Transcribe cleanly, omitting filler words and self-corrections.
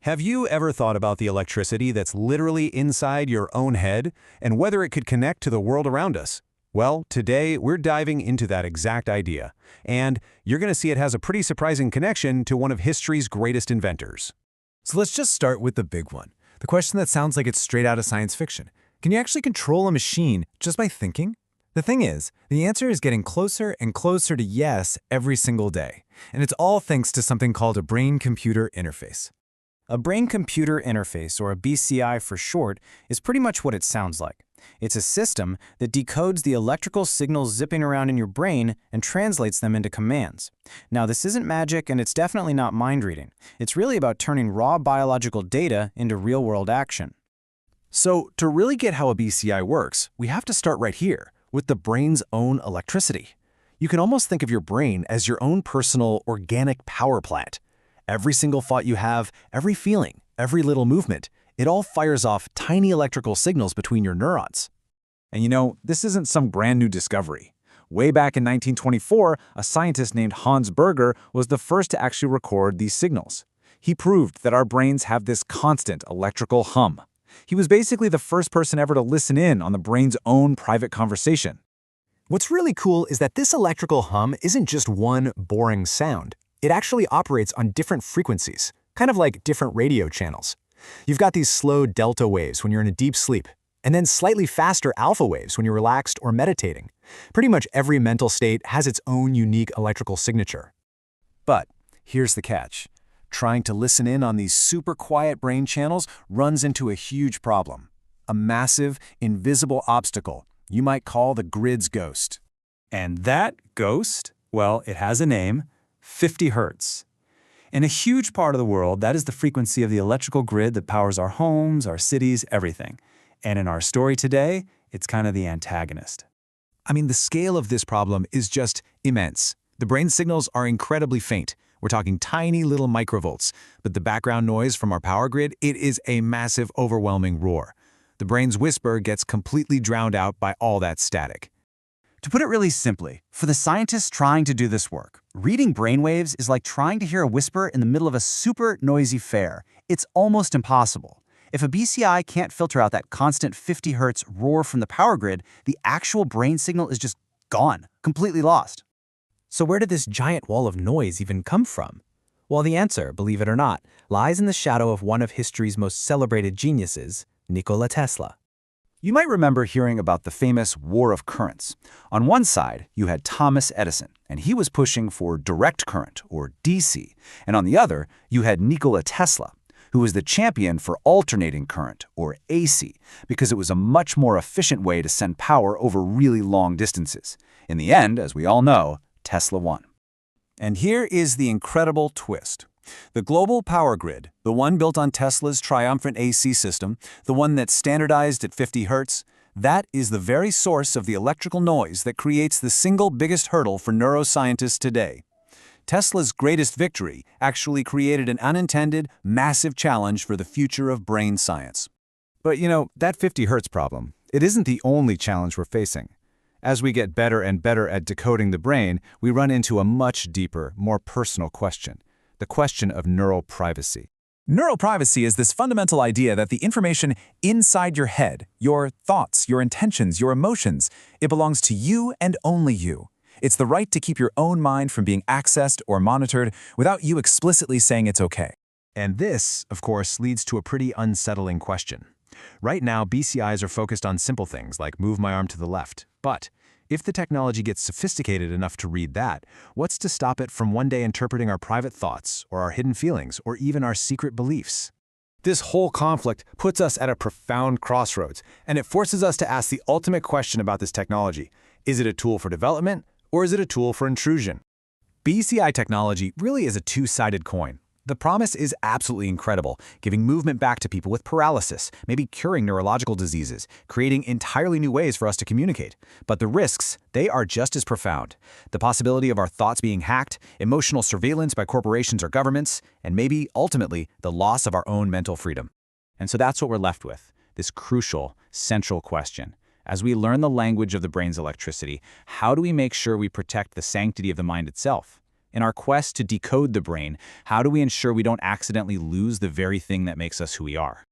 Have you ever thought about the electricity that's literally inside your own head and whether it could connect to the world around us? Well, today we're diving into that exact idea, and you're going to see it has a pretty surprising connection to one of history's greatest inventors. So let's just start with the big one. The question that sounds like it's straight out of science fiction. Can you actually control a machine just by thinking? The thing is, the answer is getting closer and closer to yes every single day. And it's all thanks to something called a brain-computer interface. A brain-computer interface, or a BCI for short, is pretty much what it sounds like. It's a system that decodes the electrical signals zipping around in your brain and translates them into commands. Now, this isn't magic, and it's definitely not mind-reading. It's really about turning raw biological data into real-world action. So, to really get how a BCI works, we have to start right here, with the brain's own electricity. You can almost think of your brain as your own personal organic power plant. Every single thought you have, every feeling, every little movement, it all fires off tiny electrical signals between your neurons. And you know, this isn't some brand new discovery. Way back in 1924, a scientist named Hans Berger was the first to actually record these signals. He proved that our brains have this constant electrical hum. He was basically the first person ever to listen in on the brain's own private conversation. What's really cool is that this electrical hum isn't just one boring sound. It actually operates on different frequencies, kind of like different radio channels. You've got these slow delta waves when you're in a deep sleep, and then slightly faster alpha waves when you're relaxed or meditating. Pretty much every mental state has its own unique electrical signature. But here's the catch. Trying to listen in on these super quiet brain channels runs into a huge problem. A massive, invisible obstacle you might call the grid's ghost. And that ghost, well, it has a name, 50 hertz. In a huge part of the world, that is the frequency of the electrical grid that powers our homes, our cities, everything. And in our story today, it's kind of the antagonist. I mean, the scale of this problem is just immense. The brain signals are incredibly faint. We're talking tiny little microvolts, but the background noise from our power grid, it is a massive, overwhelming roar. The brain's whisper gets completely drowned out by all that static. To put it really simply, for the scientists trying to do this work, reading brainwaves is like trying to hear a whisper in the middle of a super noisy fair. It's almost impossible. If a BCI can't filter out that constant 50 hertz roar from the power grid, the actual brain signal is just gone, completely lost. So where did this giant wall of noise even come from? Well, the answer, believe it or not, lies in the shadow of one of history's most celebrated geniuses, Nikola Tesla. You might remember hearing about the famous War of Currents. On one side, you had Thomas Edison, and he was pushing for direct current, or DC. And on the other, you had Nikola Tesla, who was the champion for alternating current, or AC, because it was a much more efficient way to send power over really long distances. In the end, as we all know, Tesla won. And here is the incredible twist. The global power grid, the one built on Tesla's triumphant AC system, the one that's standardized at 50 hertz, that is the very source of the electrical noise that creates the single biggest hurdle for neuroscientists today. Tesla's greatest victory actually created an unintended, massive challenge for the future of brain science. But you know, that 50 hertz problem, it isn't the only challenge we're facing. As we get better and better at decoding the brain, we run into a much deeper, more personal question. The question of neural privacy. Neural privacy is this fundamental idea that the information inside your head, your thoughts, your intentions, your emotions, it belongs to you and only you. It's the right to keep your own mind from being accessed or monitored without you explicitly saying it's okay. And this, of course, leads to a pretty unsettling question. Right now, BCIs are focused on simple things like move my arm to the left. But if the technology gets sophisticated enough to read that, what's to stop it from one day interpreting our private thoughts, or our hidden feelings, or even our secret beliefs? This whole conflict puts us at a profound crossroads, and it forces us to ask the ultimate question about this technology. Is it a tool for development, or is it a tool for intrusion? BCI technology really is a two-sided coin. The promise is absolutely incredible, giving movement back to people with paralysis, maybe curing neurological diseases, creating entirely new ways for us to communicate. But the risks, they are just as profound. The possibility of our thoughts being hacked, emotional surveillance by corporations or governments, and maybe, ultimately, the loss of our own mental freedom. And so that's what we're left with, this crucial, central question. As we learn the language of the brain's electricity, how do we make sure we protect the sanctity of the mind itself? In our quest to decode the brain, how do we ensure we don't accidentally lose the very thing that makes us who we are?